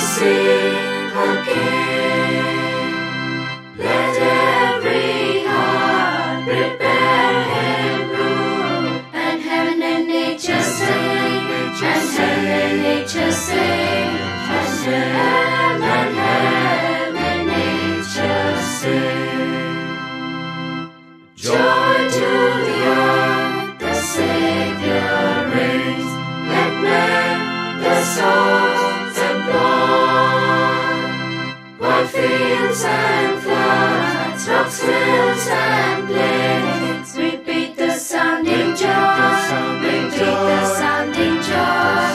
sing again. Let every heart prepare Him room, and heaven and nature sing, and heaven and nature sing, and heaven and nature sing. Joy to the earth, the Savior reigns. Let men the songs employ. While fields and floods, rocks, hills and plains, repeat the sounding joy, repeat the sounding joy,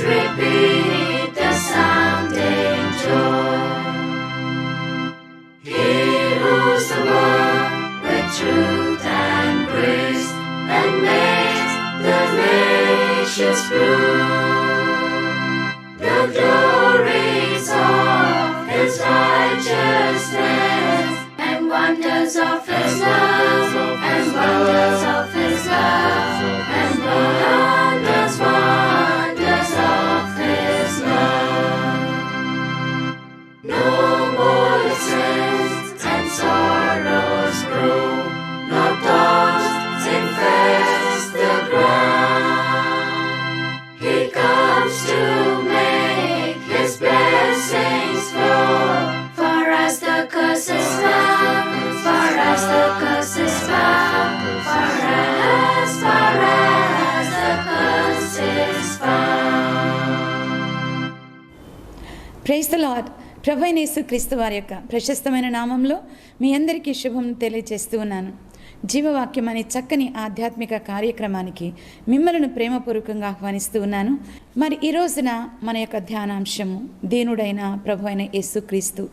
repeat the sounding joy. He rules the world with truth and grace, and makes the nations prove the glories of His righteousness, and wonders of His love, and wonders of His love, and wonders of His love. No more sins and sorrows grow, nor thorns infest the ground. He comes to make His blessings flow. For us the curse is found, for us the curse is found, for us the curse is found. Praise the Lord. ప్రభు అయిన యేసుక్రీస్తు వారి యొక్క ప్రశస్తమైన నామంలో మీ అందరికీ శుభం తెలియజేస్తూ ఉన్నాను. జీవవాక్యం అనే చక్కని ఆధ్యాత్మిక కార్యక్రమానికి మిమ్మల్ని ప్రేమపూర్వకంగా ఆహ్వానిస్తూ ఉన్నాను. మరి ఈ రోజున మన యొక్క ధ్యానాంశము దీనుడైన ప్రభు అయిన యేసుక్రీస్తు.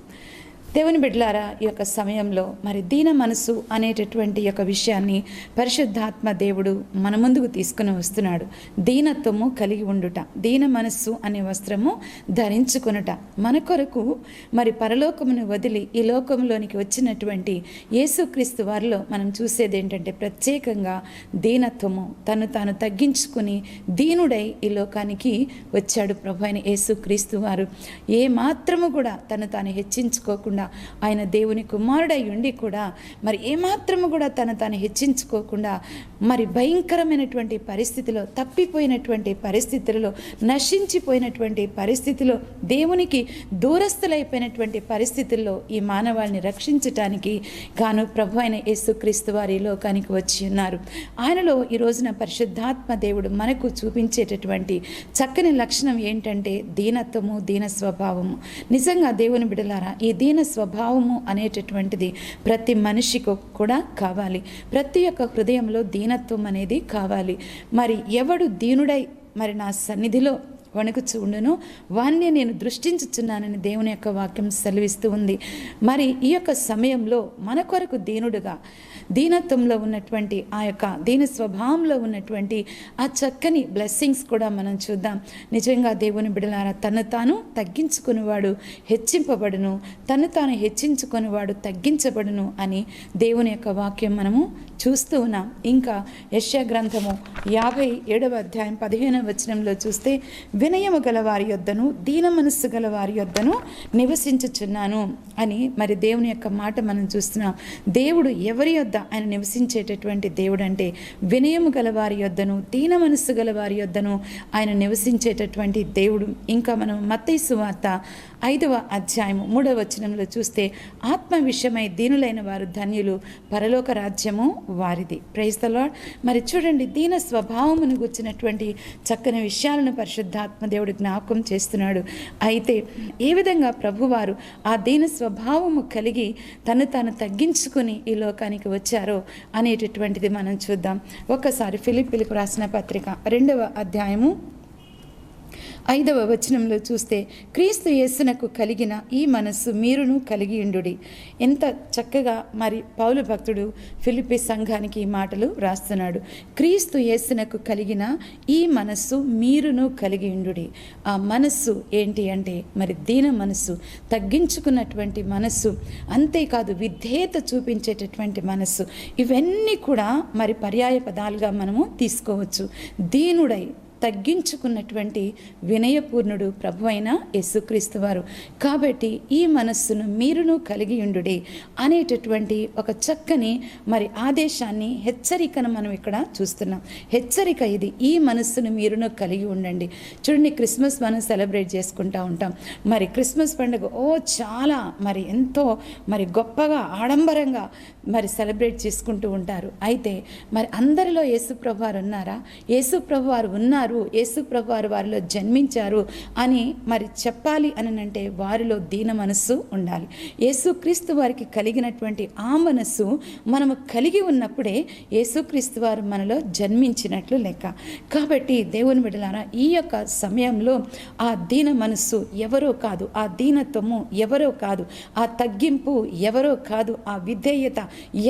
దేవుని బిడ్డలారా, ఈ యొక్క సమయంలో మరి దీన మనసు అనేటటువంటి యొక్క విషయాన్ని పరిశుద్ధాత్మ దేవుడు మన ముందుకు తీసుకుని వస్తున్నాడు. దీనత్వము కలిగి ఉండుట, దీన మనస్సు అనే వస్త్రము ధరించుకొనుట. మన కొరకు మరి పరలోకమును వదిలి ఈ లోకంలోనికి వచ్చినటువంటి యేసుక్రీస్తు వారిలో మనం చూసేది ఏంటంటే ప్రత్యేకంగా దీనత్వము, తను తాను తగ్గించుకుని దీనుడై ఈ లోకానికి వచ్చాడు ప్రభు అయిన యేసుక్రీస్తు వారు. ఏ మాత్రము కూడా తను తాను హెచ్చించుకోకుండా ఆయన దేవుని కుమారుడై ఉండి కూడా మరి ఏమాత్రము కూడా తాను హెచ్చించుకోకుండా మరి భయంకరమైనటువంటి పరిస్థితిలో, తప్పిపోయినటువంటి పరిస్థితులలో, నశించిపోయినటువంటి పరిస్థితిలో, దేవునికి దూరస్థులైపోయినటువంటి పరిస్థితుల్లో ఈ మానవాళిని రక్షించటానికి గాను ప్రభు అయిన యేసుక్రీస్తు వారి లోకానికి వచ్చి ఉన్నారు. ఆయనలో ఈ రోజున పరిశుద్ధాత్మ దేవుడు మనకు చూపించేటటువంటి చక్కని లక్షణం ఏంటంటే దీనత్వము, దీన స్వభావము. నిజంగా దేవుని బిడ్డలారా, ఈ దీన స్వభావము అనేటటువంటిది ప్రతి మనిషికి కూడా కావాలి. ప్రతి ఒక్క హృదయంలో దీనత్వం అనేది కావాలి. మరి ఎవడు దీనుడై మరి నా సన్నిధిలో వణుకుచు ఉండును వాణ్ణి నేను దృష్టించుచున్నానని దేవుని యొక్క వాక్యం సెలవిస్తూ ఉంది. మరి ఈ యొక్క సమయంలో మన కొరకు దీనుడుగా, దీనత్వంలో ఉన్నటువంటి ఆ యొక్క దీన స్వభావంలో ఉన్నటువంటి ఆ చక్కని బ్లెస్సింగ్స్ కూడా మనం చూద్దాం. నిజంగా దేవుని బిడలారా, తను తాను తగ్గించుకునేవాడు హెచ్చింపబడును, తను తాను హెచ్చించుకునేవాడు తగ్గించబడును అని దేవుని యొక్క వాక్యం మనము చూస్తూ ఉన్నాం. ఇంకా యెషయా గ్రంథము 57వ అధ్యాయం 15వ వచనంలో చూస్తే, వినయము గల వారి యొద్దను దీన మనస్సు గల వారి యొద్దను నివసించుచున్నాను అని మరి దేవుని యొక్క మాట మనం చూస్తున్నాం. దేవుడు ఎవరి యొద్ద ఆయన నివసించేటటువంటి దేవుడు అంటే వినయము గల వారి యొద్దను దీన మనస్సు గల వారి యొద్దను ఆయన నివసించేటటువంటి దేవుడు. ఇంకా మనం మత్తయి సువార్త 5వ అధ్యాయము 3వ వచనంలో చూస్తే, ఆత్మ విషయమై దీనులైన వారు ధన్యులు, పరలోక రాజ్యము వారిది. Praise the Lord. మరి చూడండి, దీన స్వభావమును గుర్చినటువంటి చక్కని విషయాలను పరిశుద్ధాత్మ దేవుడు జ్ఞాపకం చేస్తున్నాడు. అయితే ఏ విధంగా ప్రభువారు ఆ దీన స్వభావము కలిగి తను తాను తగ్గించుకుని ఈ లోకానికి వచ్చారో అనేటటువంటిది మనం చూద్దాం. ఒక్కసారి ఫిలిప్పీలకు రాసిన పత్రిక 2వ అధ్యాయము 5వ వచనంలో చూస్తే, క్రీస్తు యేసునకు కలిగిన ఈ మనస్సు మీరును కలిగి ఉండుడి. ఎంత చక్కగా మరి పౌలు భక్తుడు ఫిలిప్పీ సంఘానికి ఈ మాటలు రాస్తున్నాడు. క్రీస్తు యేసునకు కలిగిన ఈ మనస్సు మీరును కలిగి ఉండుడి. ఆ మనస్సు ఏంటి అంటే మరి దీన మనస్సు, తగ్గించుకున్నటువంటి మనస్సు, అంతేకాదు విధేయత చూపించేటటువంటి మనస్సు. ఇవన్నీ కూడా మరి పర్యాయ పదాలుగా మనము తీసుకోవచ్చు. దీనుడై తగ్గించుకున్నటువంటి వినయపూర్ణుడు ప్రభు అయిన యేసుక్రీస్తు వారు. కాబట్టి ఈ మనస్సును మీరును కలిగి ఉండుడి అనేటటువంటి ఒక చక్కని మరి ఆదేశాన్ని, హెచ్చరికను మనం ఇక్కడ చూస్తున్నాం. హెచ్చరిక ఇది, ఈ మనస్సును మీరును కలిగి ఉండండి. చూడండి, క్రిస్మస్ మనం సెలబ్రేట్ చేసుకుంటూ ఉంటాం. మరి క్రిస్మస్ పండుగ చాలా మరి ఎంతో మరి గొప్పగా ఆడంబరంగా మరి సెలబ్రేట్ చేసుకుంటూ ఉంటారు. అయితే మరి అందరిలో యేసుప్రభు వారు ఉన్నారా? యేసుప్రభు వారు ఉన్నారు, యేసుప్రభు వారు వారిలో జన్మించారు అని మరి చెప్పాలి అని అంటే వారిలో దీన మనస్సు ఉండాలి. యేసుక్రీస్తు వారికి కలిగినటువంటి ఆ మనస్సు మనము కలిగి ఉన్నప్పుడే యేసుక్రీస్తు వారు మనలో జన్మించినట్లు లెక్క. కాబట్టి దేవుని బిడ్డలారా, ఈ యొక్క సమయంలో ఆ దీన మనస్సు ఎవరో కాదు, ఆ దీనత్వము ఎవరో కాదు, ఆ తగ్గింపు ఎవరో కాదు, ఆ విధేయత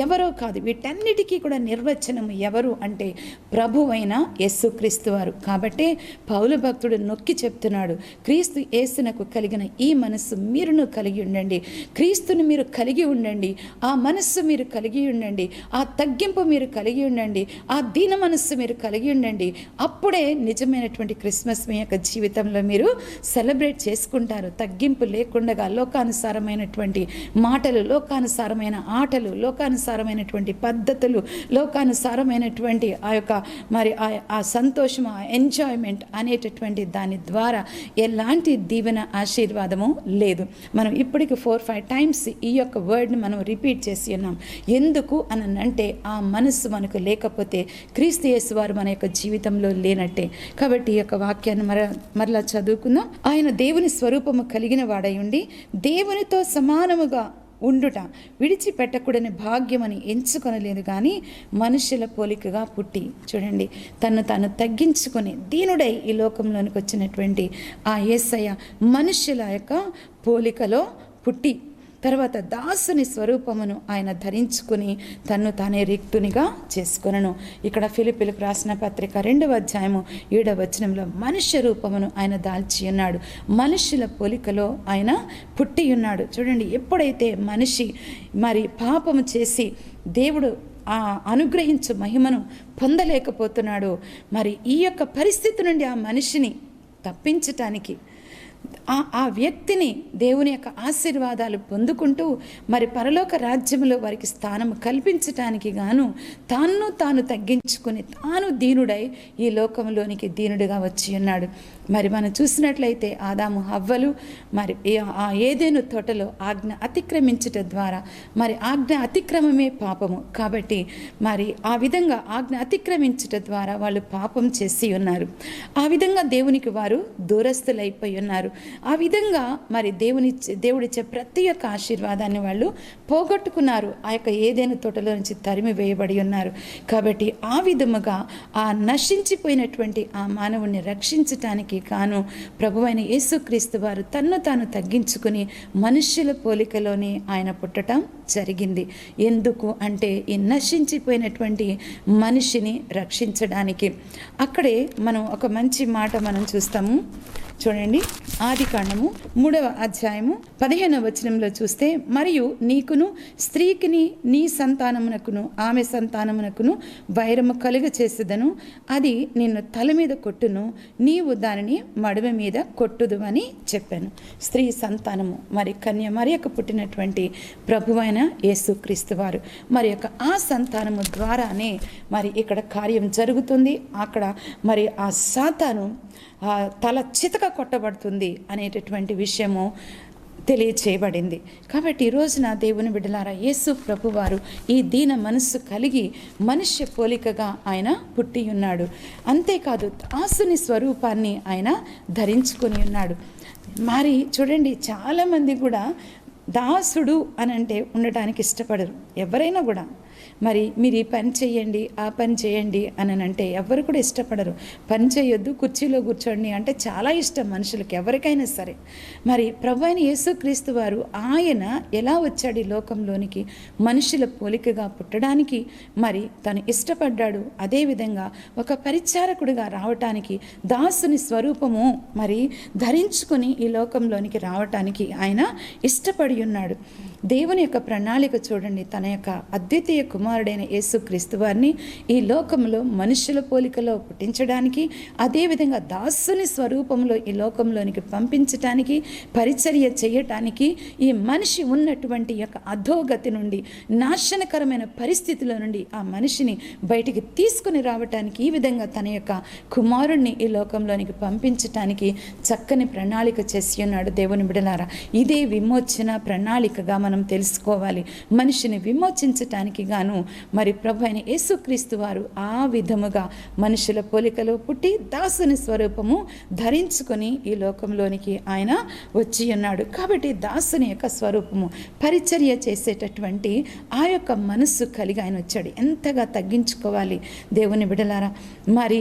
ఎవరో కాదు. వీటన్నిటికీ కూడా నిర్వచనం ఎవరు అంటే ప్రభువైన యేసుక్రీస్తు వారు. కాబట్టి పౌలు భక్తుడు నొక్కి చెప్తున్నాడు, క్రీస్తు యేసునకు కలిగిన ఈ మనస్సు మీరును కలిగి ఉండండి. క్రీస్తుని మీరు కలిగి ఉండండి, ఆ మనస్సు మీరు కలిగి ఉండండి, ఆ తగ్గింపు మీరు కలిగి ఉండండి, ఆ దీన మనస్సు మీరు కలిగి ఉండండి. అప్పుడే నిజమైనటువంటి క్రిస్మస్ మీ యొక్క జీవితంలో మీరు సెలబ్రేట్ చేసుకుంటారు. తగ్గింపు లేకుండా లోకానుసారమైనటువంటి మాటలు, లోకానుసారమైన ఆటలు, లోకానుసారమైనటువంటి పద్ధతులు, లోకానుసారమైనటువంటి ఆ యొక్క మరి ఆ సంతోషం, ఆ ఎంజాయ్మెంట్ అనేటటువంటి దాని ద్వారా ఎలాంటి దీవెన ఆశీర్వాదము లేదు. మనం ఇప్పటికి 4-5 టైమ్స్ ఈ యొక్క వర్డ్ని మనం రిపీట్ చేసి ఉన్నాం. ఎందుకు అని అంటే ఆ మనస్సు మనకు లేకపోతే క్రీస్తు యేసు వారు మన యొక్క జీవితంలో లేనట్టే. కాబట్టి ఈ యొక్క వాక్యాన్ని మరలా చదువుకుందాం. ఆయన దేవుని స్వరూపము కలిగిన వాడై ఉండి దేవునితో సమానముగా ఉండుట విడిచిపెట్టకూడని భాగ్యమని ఎంచుకొనలేదు, కానీ మనుషుల పోలికగా పుట్టి. చూడండి, తను తాను తగ్గించుకొని దీనుడై ఈ లోకంలోనికి వచ్చినటువంటి ఆ యేసయ్య మనుషుల యొక్క పోలికలో పుట్టి తర్వాత దాసుని స్వరూపమును ఆయన ధరించుకుని తన్ను తానే రిక్తునిగా చేసుకొనను. ఇక్కడ ఫిలిప్పీలకు రాసిన పత్రిక 2వ అధ్యాయము 7వ వచనంలో మనుష్య రూపమును ఆయన దాల్చి ఉన్నాడు, మనుషుల పోలికలో ఆయన పుట్టి ఉన్నాడు. చూడండి, ఎప్పుడైతే మనిషి మరి పాపము చేసి దేవుడు ఆ అనుగ్రహించు మహిమను పొందలేకపోతున్నాడో, మరి ఈ యొక్క పరిస్థితి నుండి ఆ మనిషిని తప్పించటానికి, ఆ వ్యక్తిని దేవుని యొక్క ఆశీర్వాదాలు పొందుకుంటూ మరి పరలోక రాజ్యంలో వారికి స్థానం కల్పించటానికి గాను తాను తగ్గించుకుని తాను దీనుడై ఈ లోకంలోనికి దీనుడిగా వచ్చి ఉన్నాడు. మరి మనం చూసినట్లయితే ఆదాము హవ్వలు మరి ఆ ఏదెను తోటలో ఆజ్ఞ అతిక్రమించుట ద్వారా, మరి ఆజ్ఞ అతిక్రమమే పాపము కాబట్టి మరి ఆ విధంగా ఆజ్ఞ అతిక్రమించుట ద్వారా వాళ్ళు పాపం చేసి ఉన్నారు. ఆ విధంగా దేవునికి వారు దూరస్తులైపోయి ఉన్నారు. ఆ విధంగా మరి దేవుడిచ్చే ప్రతి ఒక్క ఆశీర్వాదాన్ని వాళ్ళు పోగొట్టుకున్నారు. ఆ యొక్క ఏదైనా తోటలో నుంచి తరిమి వేయబడి ఉన్నారు. కాబట్టి ఆ విధముగా ఆ నశించిపోయినటువంటి ఆ మానవుణ్ణి రక్షించటానికి కాను ప్రభువైన యేసుక్రీస్తు వారు తన్ను తాను తగ్గించుకుని మనుష్యుల పోలికలోనే ఆయన పుట్టడం జరిగింది. ఎందుకు అంటే ఈ నశించిపోయినటువంటి మనిషిని రక్షించడానికి. అక్కడే మనం ఒక మంచి మాట మనం చూస్తాము. చూడండి, ఆదికాండము 3వ అధ్యాయము 15వ వచనంలో చూస్తే, మరియు నీకును స్త్రీకిని నీ సంతానమునకును ఆమె సంతానమునకును వైరము కలుగ చేసేదను, అది నిన్ను తల మీద కొట్టును, నీవు దానిని మడమ మీద కొట్టుదు అని చెప్పాను. స్త్రీ సంతానము మరి కన్య మరియకు పుట్టినటువంటి ప్రభువైన యేసుక్రీస్తు వారు మరి యొక్క ఆ సంతానము ద్వారానే మరి ఇక్కడ కార్యం జరుగుతుంది. అక్కడ మరి ఆ సాతాను తల చితక కొట్టబడుతుంది అనేటటువంటి విషయము తెలియచేయబడింది. కాబట్టి ఈ రోజున దేవుని బిడ్డలారా, యేసు ప్రభువారు ఈ దీన మనస్సు కలిగి మనుష్య పోలికగా ఆయన పుట్టి ఉన్నాడు. అంతేకాదు దాసుని స్వరూపాన్ని ఆయన ధరించుకొని ఉన్నాడు. మరి చూడండి, చాలామంది కూడా దాసుడు అని అంటే ఉండటానికి ఇష్టపడరు. ఎవరైనా కూడా మరి మీరు ఈ పని చేయండి, ఆ పని చేయండి అని అంటే ఎవరు కూడా ఇష్టపడరు. పని చేయొద్దు, కుర్చీలో కూర్చోండి అంటే చాలా ఇష్టం మనుషులకి, ఎవరికైనా సరే. మరి ప్రభువైన యేసుక్రీస్తు వారు ఆయన ఎలా వచ్చాడు ఈ లోకంలోనికి? మనుషుల పోలికగా పుట్టడానికి మరి తను ఇష్టపడ్డాడు. అదేవిధంగా ఒక పరిచారకుడిగా రావటానికి, దాసుని స్వరూపము మరి ధరించుకొని ఈ లోకంలోనికి రావటానికి ఆయన ఇష్టపడి ఉన్నాడు. దేవుని యొక్క ప్రణాళిక చూడండి. తన యొక్క అద్వితీయ కుమారుడైన యేసుక్రీస్తు వారిని ఈ లోకంలో మనుషుల పోలికలో పుట్టించడానికి, అదేవిధంగా దాసుని స్వరూపంలో ఈ లోకంలోనికి పంపించటానికి, పరిచర్య చేయటానికి, ఈ మనిషి ఉన్నటువంటి యొక్క అధోగతి నుండి, నాశనకరమైన పరిస్థితిలో నుండి ఆ మనిషిని బయటికి తీసుకుని రావటానికి ఈ విధంగా తన యొక్క కుమారుణ్ణి ఈ లోకంలోనికి పంపించటానికి చక్కని ప్రణాళిక చేసి ఉన్నాడు. దేవుని బిడ్డలారా, ఇదే విమోచన ప్రణాళికగా మనం తెలుసుకోవాలి. మనిషిని విమోచించటానికి గాను మరి ప్రభు అయిన యేసుక్రీస్తు వారు ఆ విధముగా మనుషుల పోలికలో పుట్టి దాసుని స్వరూపము ధరించుకొని ఈ లోకంలోనికి ఆయన వచ్చి ఉన్నాడు. కాబట్టి దాసుని యొక్క స్వరూపము, పరిచర్య చేసేటటువంటి ఆ యొక్క మనస్సు కలిగి ఆయన వచ్చాడు. ఎంతగా తగ్గించుకోవాలి దేవుని బిడ్డలారా. మరి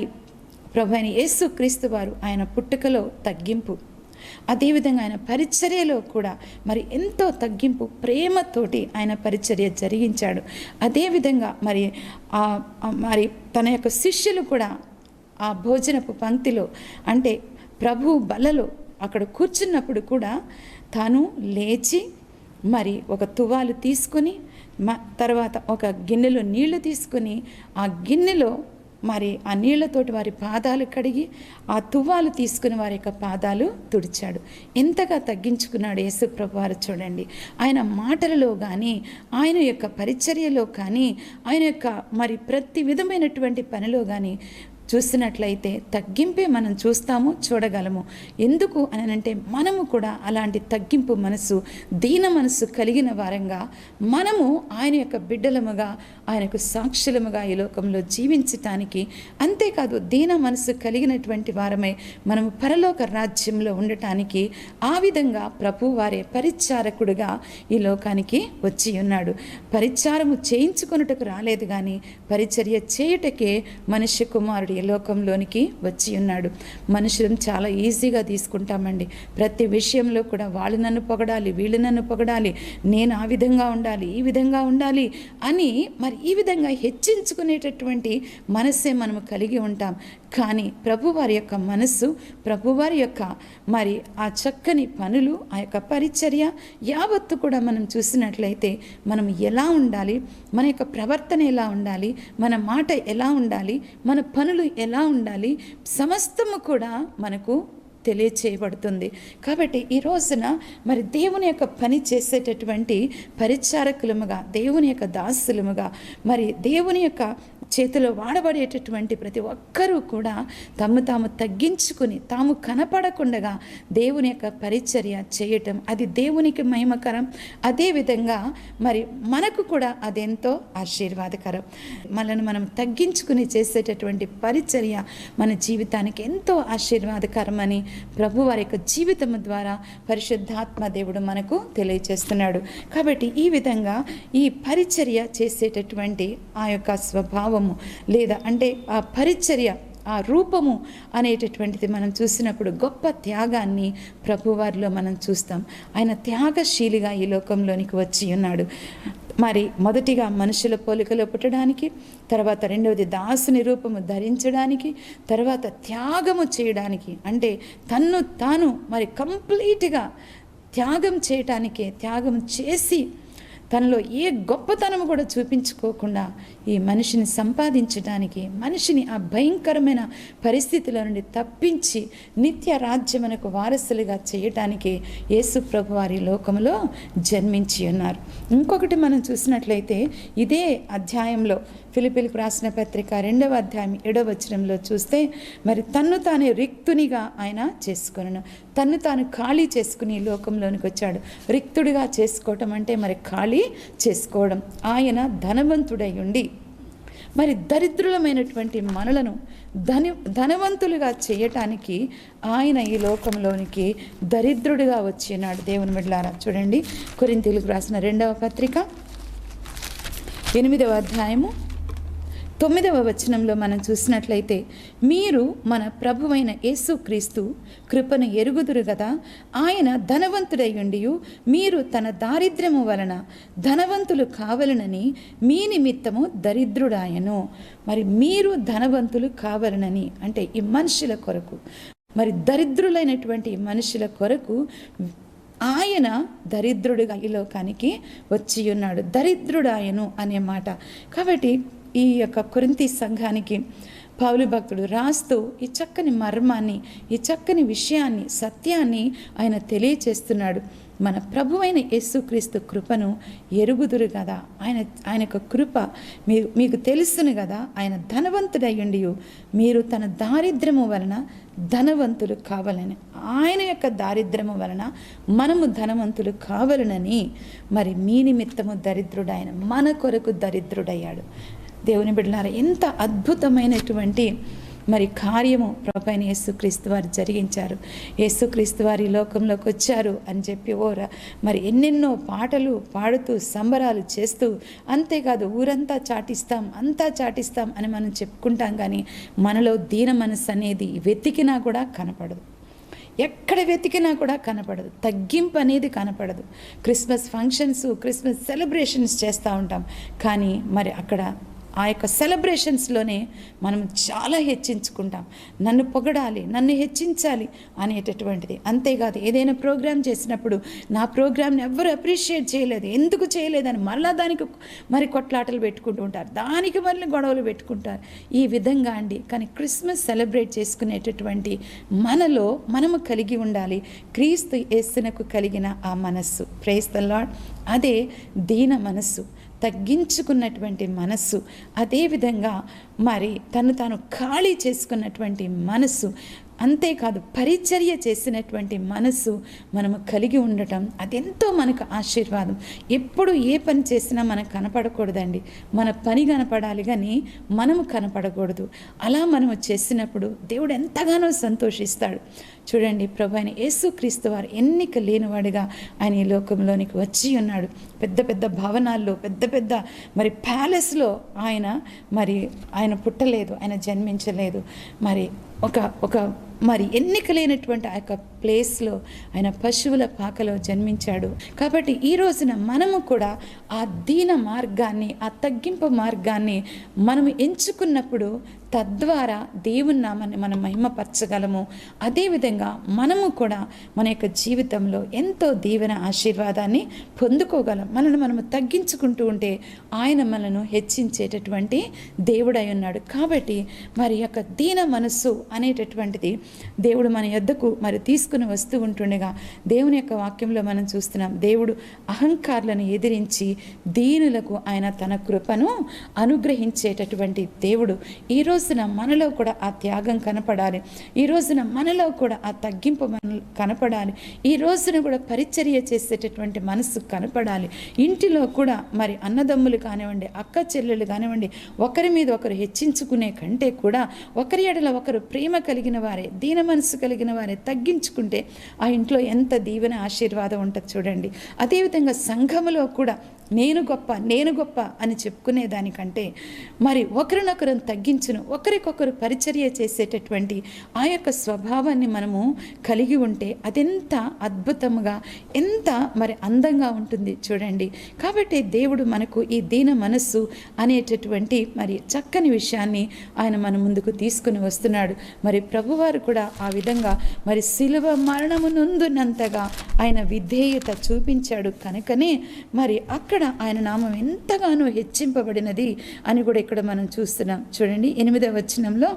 ప్రభు అయిన యేసుక్రీస్తు వారు ఆయన పుట్టుకలో తగ్గింపు, అదేవిధంగా ఆయన పరిచర్యలో కూడా మరి ఎంతో తగ్గింపు, ప్రేమతోటి ఆయన పరిచర్య జరిగించాడు. అదేవిధంగా మరి తన యొక్క శిష్యులు కూడా ఆ భోజనపు పంక్తిలో, అంటే ప్రభు బలలో అక్కడ కూర్చున్నప్పుడు కూడా తాను లేచి మరి ఒక తువాలు తీసుకొని తర్వాత ఒక గిన్నెలో నీళ్లు తీసుకొని ఆ గిన్నెలో మరి ఆ నీళ్లతోటి వారి పాదాలు కడిగి ఆ తువ్వాలు తీసుకుని వారి యొక్క పాదాలు తుడిచాడు. ఎంతగా తగ్గించుకున్నాడు యేసుప్రభు వారు చూడండి. ఆయన మాటలలో కానీ, ఆయన యొక్క పరిచర్యలో కానీ, ఆయన యొక్క మరి ప్రతి విధమైనటువంటి పనిలో కానీ చూసినట్లయితే తగ్గింపే మనం చూస్తాము, చూడగలము. ఎందుకు అని అంటే మనము కూడా అలాంటి తగ్గింపు మనసు, దీన మనసు కలిగిన వారంగా మనము ఆయన యొక్క బిడ్డలముగా, ఆయనకు సాక్షులముగా ఈ లోకంలో జీవించటానికి, అంతేకాదు దీన మనసు కలిగినటువంటి వారమై మనము పరలోక రాజ్యంలో ఉండటానికి ఆ విధంగా ప్రభు వారే పరిచారకుడుగా ఈ లోకానికి వచ్చి ఉన్నాడు. పరిచారము చేయించుకొనుటకు రాలేదు కానీ పరిచర్య చేయుటకే మనుష్య కుమారుడు ఈ లోకంలోనికి వచ్చి ఉన్నాడు. మనుషులను చాలా ఈజీగా తీసుకుంటామండి. ప్రతి విషయంలో కూడా వాళ్ళు నన్ను పొగడాలి, వీళ్ళు నన్ను పొగడాలి, నేను ఆ విధంగా ఉండాలి, ఈ విధంగా ఉండాలి అని మరి ఈ విధంగా హెచ్చించుకునేటటువంటి మనస్సే మనము కలిగి ఉంటాం. కానీ ప్రభువారి యొక్క మనస్సు, ప్రభువారి యొక్క మరి ఆ చక్కని పనులు, ఆ యొక్క పరిచర్య యావత్తు కూడా మనం చూసినట్లయితే మనం ఎలా ఉండాలి, మన యొక్క ప్రవర్తన ఎలా ఉండాలి, మన మాట ఎలా ఉండాలి, మన పనులు ఎలా ఉండాలి, సమస్తము కూడా మనకు తెలియచేయబడుతుంది. కాబట్టి ఈ రోజున మరి దేవుని యొక్క పని చేసేటటువంటి పరిచారకులముగా, దేవుని యొక్క దాసులముగా, మరి దేవుని యొక్క చేతిలో వాడబడేటటువంటి ప్రతి ఒక్కరూ కూడా తాము తగ్గించుకుని, తాము కనపడకుండగా దేవుని యొక్క పరిచర్య చేయటం, అది దేవునికి మహిమకరం. అదేవిధంగా మరి మనకు కూడా అదెంతో ఆశీర్వాదకరం. మనల్ని మనం తగ్గించుకుని చేసేటటువంటి పరిచర్య మన జీవితానికి ఎంతో ఆశీర్వాదకరమని ప్రభు వారి యొక్క జీవితం ద్వారా పరిశుద్ధాత్మ దేవుడు మనకు తెలియజేస్తున్నాడు. కాబట్టి ఈ విధంగా ఈ పరిచర్య చేసేటటువంటి ఆ యొక్క స్వభావము, లేదా అంటే ఆ పరిచర్య, ఆ రూపము అనేటటువంటిది మనం చూసినప్పుడు గొప్ప త్యాగాన్ని ప్రభువారిలో మనం చూస్తాం. ఆయన త్యాగశీలిగా ఈ లోకంలోనికి వచ్చి ఉన్నాడు. మరి మొదటిగా మనుషుల పోలికలో పుట్టడానికి, తర్వాత రెండవది దాసుని రూపము ధరించడానికి, తర్వాత త్యాగము చేయడానికి, అంటే తన్ను తాను మరి కంప్లీట్గా త్యాగం చేయటానికే, త్యాగం చేసి తనలో ఏ గొప్పతనము కూడా చూపించుకోకుండా ఈ మనిషిని సంపాదించడానికి, మనిషిని ఆ భయంకరమైన పరిస్థితుల నుండి తప్పించి నిత్య రాజ్యమునకు వారసులుగా చేయటానికి యేసు ప్రభు వారి లోకంలో జన్మించి ఉన్నారు. ఇంకొకటి మనం చూసినట్లయితే ఇదే అధ్యాయంలో ఫిలిప్పీలకు రాసిన పత్రిక 2వ అధ్యాయం 7వ వచనంలో చూస్తే మరి తన్ను తానే రిక్తునిగా ఆయన చేసుకొనెను. తన్ను తాను ఖాళీ చేసుకుని లోకంలోనికి వచ్చాడు. రిక్తుడిగా చేసుకోవటం అంటే మరి ఖాళీ చేసుకోవడం. ఆయన ధనవంతుడై ఉండి మరి దరిద్రులమైనటువంటి మనలను ధనవంతులుగా చేయటానికి ఆయన ఈ లోకంలోనికి దరిద్రుడిగా వచ్చినాడు. దేవుని బిడ్డలారా చూడండి, కొరింథీయులకు రాసిన 2వ పత్రిక 8వ అధ్యాయము 9వ వచనంలో మనం చూసినట్లయితే, మీరు మన ప్రభువైన యేసుక్రీస్తు కృపను ఎరుగుదురు కదా, ఆయన ధనవంతుడై ఉండియు మీరు తన దారిద్ర్యము వలన ధనవంతులు కావలనని మీ నిమిత్తము దరిద్రుడాయను. మరి మీరు ధనవంతులు కావలనని అంటే ఈ మనుషుల కొరకు, మరి దరిద్రులైనటువంటి మనుషుల కొరకు ఆయన దరిద్రుడిగా ఈ లోకానికి వచ్చి ఉన్నాడు. దరిద్రుడాయను అనే మాట. కాబట్టి ఈ యొక్క కొరింథీ సంఘానికి పౌలు భక్తుడు రాస్తూ ఈ చక్కని మర్మాన్ని, ఈ చక్కని విషయాన్ని, సత్యాన్ని ఆయన తెలియచేస్తున్నాడు. మన ప్రభువైన యేసుక్రీస్తు కృపను ఎరుగుదురు కదా. ఆయన యొక్క కృప మీకు తెలుసును కదా. ఆయన ధనవంతుడయ్యుండి మీరు తన దారిద్ర్యము వలన ధనవంతులు కావాలని, ఆయన యొక్క దారిద్ర్యము వలన మనము ధనవంతులు కావాలనని మరి మీ నిమిత్తము దరిద్రుడాయన, మన కొరకు దరిద్రుడయ్యాడు. దేవుని బిడ్డలారా, ఎంత అద్భుతమైనటువంటి మరి కార్యము ప్రభువైన యేసుక్రీస్తు వారు జరిగించారు. యేసుక్రీస్తు వారి లోకంలోకి వచ్చారు అని చెప్పి మరి ఎన్నెన్నో పాటలు పాడుతూ సంబరాలు చేస్తూ, అంతేకాదు ఊరంతా చాటిస్తాం, అంతా చాటిస్తాం అని మనం చెప్పుకుంటాం. కానీ మనలో దీన మనస్సు అనేది వెతికినా కూడా కనపడదు. ఎక్కడ వెతికినా కూడా కనపడదు. తగ్గింపు అనేది కనపడదు. క్రిస్మస్ ఫంక్షన్స్, క్రిస్మస్ సెలబ్రేషన్స్ చేస్తూ ఉంటాం. కానీ మరి అక్కడ ఆ యొక్క సెలబ్రేషన్స్లోనే మనం చాలా హెచ్చించుకుంటాం. నన్ను పొగడాలి, నన్ను హెచ్చించాలి అనేటటువంటిది. అంతేకాదు ఏదైనా ప్రోగ్రామ్ చేసినప్పుడు నా ప్రోగ్రామ్ని ఎవ్వరు అప్రిషియేట్ చేయలేదు, ఎందుకు చేయలేదని మళ్ళీ దానికి మరి కొట్లాటలు పెట్టుకుంటూ ఉంటారు, దానికి మళ్ళీ గొడవలు పెట్టుకుంటారు. ఈ విధంగా అండి. కానీ క్రిస్మస్ సెలబ్రేట్ చేసుకునేటటువంటి మనలో మనము కలిగి ఉండాలి క్రీస్తు యేసునకు కలిగిన ఆ మనస్సు. Praise the Lord. అదే దీన మనస్సు, తగ్గించుకున్నటువంటి మనస్సు. అదేవిధంగా మరి తను తాను ఖాళీ చేసుకున్నటువంటి మనస్సు, అంతేకాదు పరిచర్య చేసినటువంటి మనస్సు మనము కలిగి ఉండటం అదెంతో మనకు ఆశీర్వాదం. ఎప్పుడు ఏ పని చేసినా మనకు కనపడకూడదండి, మన పని కనపడాలి కానీ మనము కనపడకూడదు. అలా మనము చేసినప్పుడు దేవుడు ఎంతగానో సంతోషిస్తాడు. చూడండి, ప్రభువైన యేసుక్రీస్తు వారు ఎన్నిక లేనివాడిగా ఆయన ఈ లోకంలోనికి వచ్చి ఉన్నాడు. పెద్ద పెద్ద భవనాల్లో, పెద్ద పెద్ద మరి ప్యాలెస్లో ఆయన పుట్టలేదు, ఆయన జన్మించలేదు. మరి ఒక మరి ఎన్నిక లేనటువంటి ఆ యొక్క ప్లేస్లో ఆయన పశువుల పాకలో జన్మించాడు. కాబట్టి ఈ రోజున మనము కూడా ఆ దీన మార్గాన్ని, ఆ తగ్గింపు మార్గాన్ని మనము ఎంచుకున్నప్పుడు తద్వారా దేవుని నామాన్ని మనం మహిమపరచగలము. అదేవిధంగా మనము కూడా మన యొక్క జీవితంలో ఎంతో దీవెన ఆశీర్వాదాన్ని పొందుకోగలం. మనము తగ్గించుకుంటూ ఉంటే ఆయన మనను హెచ్చించేటటువంటి దేవుడై ఉన్నాడు. కాబట్టి మరి యొక్క దీన మనస్సు అనేటటువంటిది దేవుడు మన యొద్దకు మరి తీసుకుని వస్తూ ఉంటుండగా దేవుని యొక్క వాక్యంలో మనం చూస్తున్నాం. దేవుడు అహంకారులను ఎదిరించి దీనులకు ఆయన తన కృపను అనుగ్రహించేటటువంటి దేవుడు. ఈ రోజున మనలో కూడా ఆ త్యాగం కనపడాలి. ఈ రోజున మనలో కూడా ఆ తగ్గింపు కనపడాలి. ఈ రోజున కూడా పరిచర్య చేసేటటువంటి మనసు కనపడాలి. ఇంటిలో కూడా మరి అన్నదమ్ములు కానివ్వండి, అక్క చెల్లెలు కానివ్వండి, ఒకరి మీద ఒకరు హెచ్చించుకునే కంటే కూడా ఒకరి ఎడల ఒకరు ప్రేమ కలిగిన వారే, దీన మనసు కలిగిన వారే తగ్గించుకుంటే ఆ ఇంట్లో ఎంత దీవెన ఆశీర్వాదం ఉంటుంది చూడండి. అదేవిధంగా సంఘములో కూడా నేను గొప్ప అని చెప్పుకునే దానికంటే మరి ఒకరినొకరు తగ్గించును, ఒకరికొకరు పరిచర్య చేసేటటువంటి ఆ యొక్క స్వభావాన్ని మనము కలిగి ఉంటే అదెంత అద్భుతంగా, ఎంత మరి అందంగా ఉంటుంది చూడండి. కాబట్టి దేవుడు మనకు ఈ దీన మనస్సు అనేటటువంటి మరి చక్కని విషయాన్ని ఆయన మన ముందుకు తీసుకుని వస్తున్నాడు. మరి ప్రభువారు కూడా ఆ విధంగా మరి శిలువ మరణము నొందునంతగా ఆయన విధేయత చూపించాడు కనుకనే మరి అక్కడ ఆయన నామం ఎంతగానో హెచ్చింపబడినది అని కూడా ఇక్కడ మనం చూస్తున్నాం. చూడండి 8వ వచనంలో,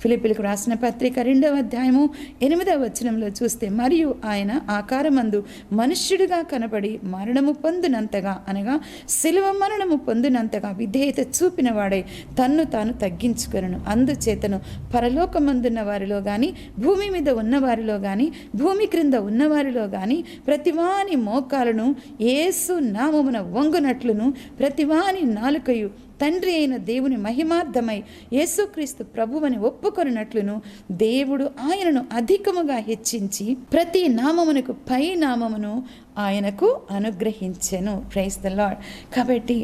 ఫిలిప్పీలకు రాసిన పత్రిక 2వ అధ్యాయము 8వ వచనంలో చూస్తే, మరియు ఆయన ఆకారమందు మనుష్యుడిగా కనబడి మరణము పొందినంతగా, అనగా శిలువ మరణము పొందినంతగా విధేయత చూపిన వాడై తన్ను తాను తగ్గించుకొనెను. అందుచేతను పరలోకమందున్న వారిలో కానీ, భూమి మీద ఉన్నవారిలో కానీ, భూమి క్రింద ఉన్నవారిలో కానీ ప్రతివాని మోకాలను యేసు నామమున వంగునట్లును, ప్రతివాని నాలుకయు తండ్రి అయిన దేవుని మహిమార్థమై యేసుక్రీస్తు ప్రభువని ఒప్పుకొనినట్లును దేవుడు ఆయనను అధికముగా హెచ్చించి ప్రతి నామమునకు పై నామమును ఆయనకు అనుగ్రహించెను. Praise the lord. కాబట్టి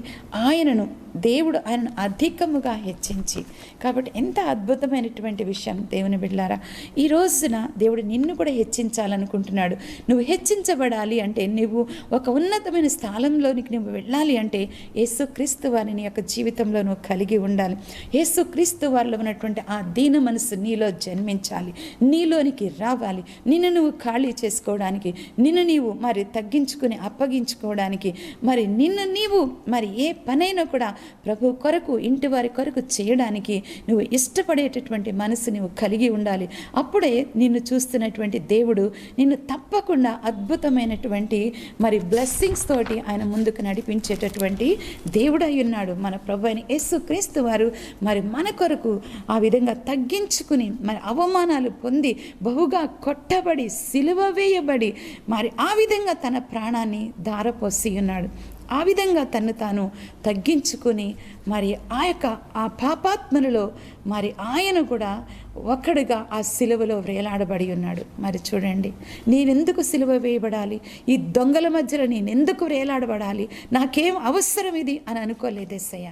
ఆయనను దేవుడు ఆయనను అధికముగా హెచ్చించి. కాబట్టి ఎంత అద్భుతమైనటువంటి విషయం దేవుని బిడ్డలారా. ఈ రోజున దేవుడు నిన్ను కూడా హెచ్చించాలనుకుంటున్నాడు. నువ్వు హెచ్చించబడాలి అంటే, నువ్వు ఒక ఉన్నతమైన స్థానంలోనికి నువ్వు వెళ్ళాలి అంటే యేసుక్రీస్తు వారిని నీ యొక్క జీవితంలో నువ్వు కలిగి ఉండాలి. యేసుక్రీస్తు వారిలో ఉన్నటువంటి ఆ దీన మనసు నీలో జన్మించాలి, నీలోనికి రావాలి. నిన్ను నువ్వు ఖాళీ చేసుకోవడానికి, నిన్ను నీవు మరి తగ్గించుకుని అప్పగించుకోవడానికి, మరి నిన్ను నీవు మరి ఏ పనైనా కూడా ప్రభు కొరకు, ఇంటి వారి కొరకు చేయడానికి నువ్వు ఇష్టపడేటటువంటి మనసు నువ్వు కలిగి ఉండాలి. అప్పుడే నిన్ను చూస్తున్నటువంటి దేవుడు నిన్ను తప్పకుండా అద్భుతమైనటువంటి మరి బ్లెస్సింగ్స్ తోటి ఆయన ముందుకు నడిపించేటటువంటి దేవుడై ఉన్నాడు. మన ప్రభు అయిన యేసుక్రీస్తు వారు మరి మన కొరకు ఆ విధంగా తగ్గించుకుని, మరి అవమానాలు పొంది, బహుగా కొట్టబడి, సిలువ వేయబడి, మరి ఆ విధంగా తన ప్రాణాన్ని ధారపోసి ఉన్నాడు. ఆ విధంగా తను తాను తగ్గించుకొని మరి ఆ పాపాత్మలలో మరి ఆయన కూడా ఒక్కడుగా ఆ సిలువలో వేలాడబడి ఉన్నాడు. మరి చూడండి, నేనెందుకు సిలువ వేయబడాలి, ఈ దొంగల మధ్యలో నేనెందుకు వేలాడబడాలి, నాకేం అవసరం ఇది అని అనుకోలేదేసయ్య.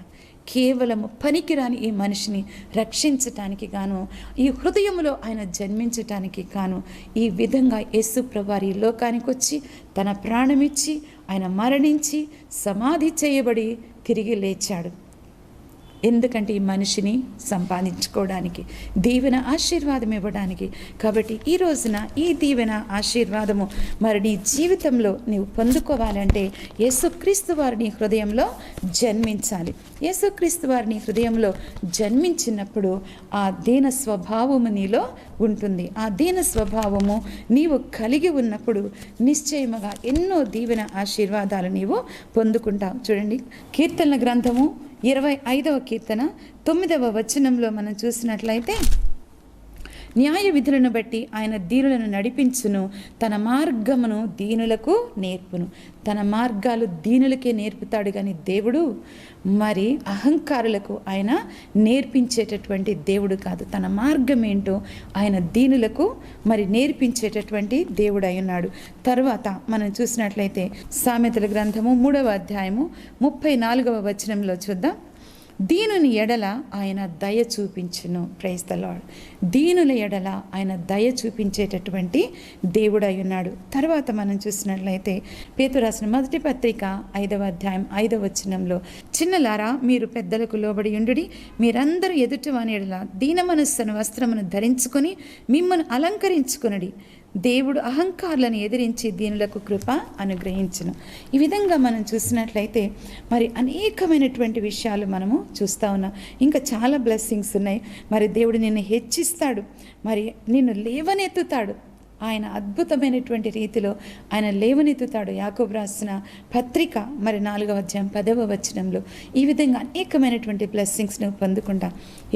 కేవలము పనికిరాని ఈ మనిషిని రక్షించటానికి గాను, ఈ హృదయంలో ఆయన జన్మించటానికి గాను ఈ విధంగా యేసు ప్రభువారు ఈ లోకానికి వచ్చి తన ప్రాణమిచ్చి ఆయన మరణించి సమాధి చేయబడి తిరిగి లేచాడు. ఎందుకంటే ఈ మనిషిని సంపాదించుకోవడానికి, దీవెన ఆశీర్వాదం ఇవ్వడానికి. కాబట్టి ఈ రోజున ఈ దీవెన ఆశీర్వాదము మరి నీ జీవితంలో నీవు పొందుకోవాలంటే యేసుక్రీస్తు వారిని హృదయంలో జన్మించాలి. యేసుక్రీస్తు వారిని హృదయంలో జన్మించినప్పుడు ఆ దీన స్వభావము నీలో ఉంటుంది. ఆ దీన స్వభావము నీవు కలిగి ఉన్నప్పుడు నిశ్చయముగా ఎన్నో దీవెన ఆశీర్వాదాలు నీవు పొందుకుంటావు. చూడండి, కీర్తనల గ్రంథము 25వ కీర్తన 9వ వచనంలో మనం చూసినట్లయితే, న్యాయ విధులను బట్టి ఆయన దీనులను నడిపించును, తన మార్గమును దీనులకు నేర్పును. తన మార్గాలు దీనులకే నేర్పుతాడు కానీ దేవుడు మరి అహంకారులకు ఆయన నేర్పించేటటువంటి దేవుడు కాదు. తన మార్గం ఏంటో ఆయన దీనులకు మరి నేర్పించేటటువంటి దేవుడు అయి ఉన్నాడు. తర్వాత మనం చూసినట్లయితే సామెతల గ్రంథము 3వ అధ్యాయము 34వ వచనంలో చూద్దాం. దీనుని ఎడల ఆయన దయ చూపించును. Praise the lord. దీనుల ఎడల ఆయన దయ చూపించేటటువంటి దేవుడై ఉన్నాడు. తర్వాత మనం చూసినట్లయితే పేతురు రాసిన మొదటి పత్రిక 5వ అధ్యాయం 5వ వచనంలో, చిన్నలారా మీరు పెద్దలకు లోబడి ఉండుడి, మీరందరూ ఎదుటి వాని ఎడల దీన మనస్సును వస్త్రమును ధరించుకొని మిమ్మల్ని అలంకరించుకొనుడి, దేవుడు అహంకారులను ఎదిరించి దీనులకు కృప అనుగ్రహించును. ఈ విధంగా మనం చూసినట్లయితే మరి అనేకమైనటువంటి విషయాలు మనము చూస్తూ ఉన్నాం. ఇంకా చాలా బ్లెస్సింగ్స్ ఉన్నాయి. మరి దేవుడు నిన్ను హెచ్చిస్తాడు, మరి నిన్ను లేవనెత్తుతాడు. ఆయన అద్భుతమైనటువంటి రీతిలో ఆయన లేవనెత్తుతాడు. యాకోబు రాసిన పత్రిక మరి 4వ అధ్యాయం 10వ వచనంలో ఈ విధంగా అనేకమైనటువంటి బ్లెస్సింగ్స్ నువ్వు పొందుకుంటా.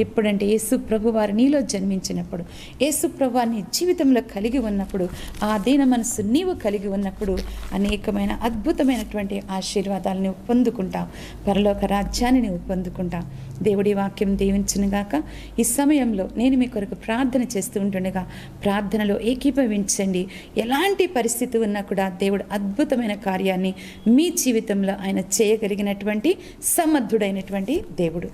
ఎప్పుడంటే యేసు ప్రభు వారు నీలో జన్మించినప్పుడు, యేసు ప్రభు వారిని జీవితంలో కలిగి ఉన్నప్పుడు, ఆ దీన మనసు నీవు కలిగి ఉన్నప్పుడు అనేకమైన అద్భుతమైనటువంటి ఆశీర్వాదాలు నువ్వు పొందుకుంటావు. పరలోక రాజ్యాన్ని నువ్వు పొందుకుంటావు. దేవుడి వాక్యం దీవించునుగాక. ఈ సమయంలో నేను మీ కొరకు ప్రార్థన చేస్తూ ఉంటుండగా ప్రార్థనలో ఏకీభవించండి. ఎలాంటి పరిస్థితి ఉన్నా కూడా దేవుడు అద్భుతమైన కార్యాన్ని మీ జీవితంలో ఆయన చేయగలిగినటువంటి సమర్థుడైనటువంటి దేవుడు.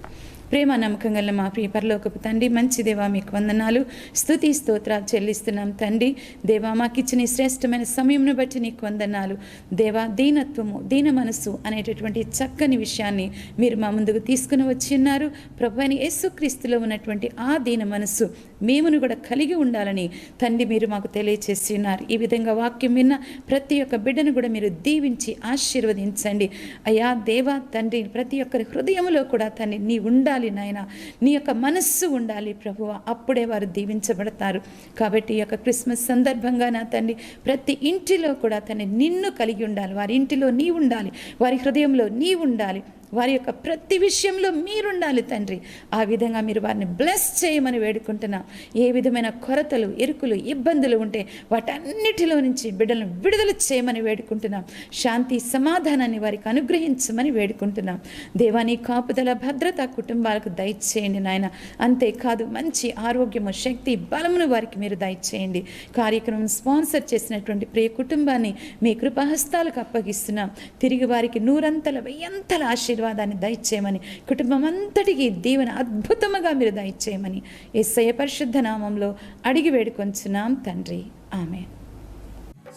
ప్రేమ నమ్మకం గల మా ప్రియ పరలోకపు తండ్రి, మంచి దేవా మీకు వందనాలు, స్తుతి స్తోత్రాలు చెల్లిస్తున్నాం తండ్రి. దేవా మాకు ఇచ్చిన శ్రేష్టమైన సమయంను బట్టి నీకు వందనాలు. దేవా దీనత్వము, దీన మనసు అనేటటువంటి చక్కని విషయాన్ని మీరు మా ముందుకు తీసుకుని వచ్చి ఉన్నారు. ప్రభువైన యేసుక్రీస్తులో ఉన్నటువంటి ఆ దీన మనసు మేమును కూడా కలిగి ఉండాలని తండ్రి మీరు మాకు తెలియచేసి ఉన్నారు. ఈ విధంగా వాక్యం విన్న ప్రతి ఒక్క బిడ్డను కూడా మీరు దీవించి ఆశీర్వదించండి అయ్యా. దేవా తండ్రి, ప్రతి ఒక్కరి హృదయంలో కూడా తండ్రి నీ ఉండాలి నాయన, నీ యొక్క మనస్సు ఉండాలి ప్రభువ, అప్పుడే వారు దీవించబడతారు. కాబట్టి ఈ యొక్క క్రిస్మస్ సందర్భంగా నా తండ్రి ప్రతి ఇంటిలో కూడా తండ్రి నిన్ను కలిగి ఉండాలి, వారి ఇంటిలో నీ ఉండాలి, వారి హృదయంలో నీ ఉండాలి, వారి యొక్క ప్రతి విషయంలో మీరుండాలి తండ్రి. ఆ విధంగా మీరు వారిని బ్లెస్ చేయమని వేడుకుంటున్నాం. ఏ విధమైన కొరతలు, ఇరుకులు, ఇబ్బందులు ఉంటే వాటన్నిటిలో నుంచి బిడ్డలను విడుదల చేయమని వేడుకుంటున్నాం. శాంతి సమాధానాన్ని వారికి అనుగ్రహించమని వేడుకుంటున్నాం. దేవాని కాపుదల, భద్రత కుటుంబాలకు దయచేయండి నాయన. అంతేకాదు మంచి ఆరోగ్యము, శక్తి, బలమును వారికి మీరు దయచేయండి. కార్యక్రమం స్పాన్సర్ చేసినటువంటి ప్రియ కుటుంబాన్ని మీ కృపాహస్తాలకు అప్పగిస్తున్నాం. తిరిగి వారికి నూరంతల వెయ్యంతల ఆశీర్వాదాలు ఆశీర్వాదాన్ని దయచేయమని, కుటుంబం అంతటికి దీవెన అద్భుతముగా మీరు దయచేయమని యేసయ్య పరిశుద్ధ నామంలో అడిగి వేడుకొంచున్నాం తండ్రి. ఆమేన్.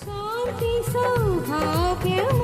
శాంతి సౌభాగ్యం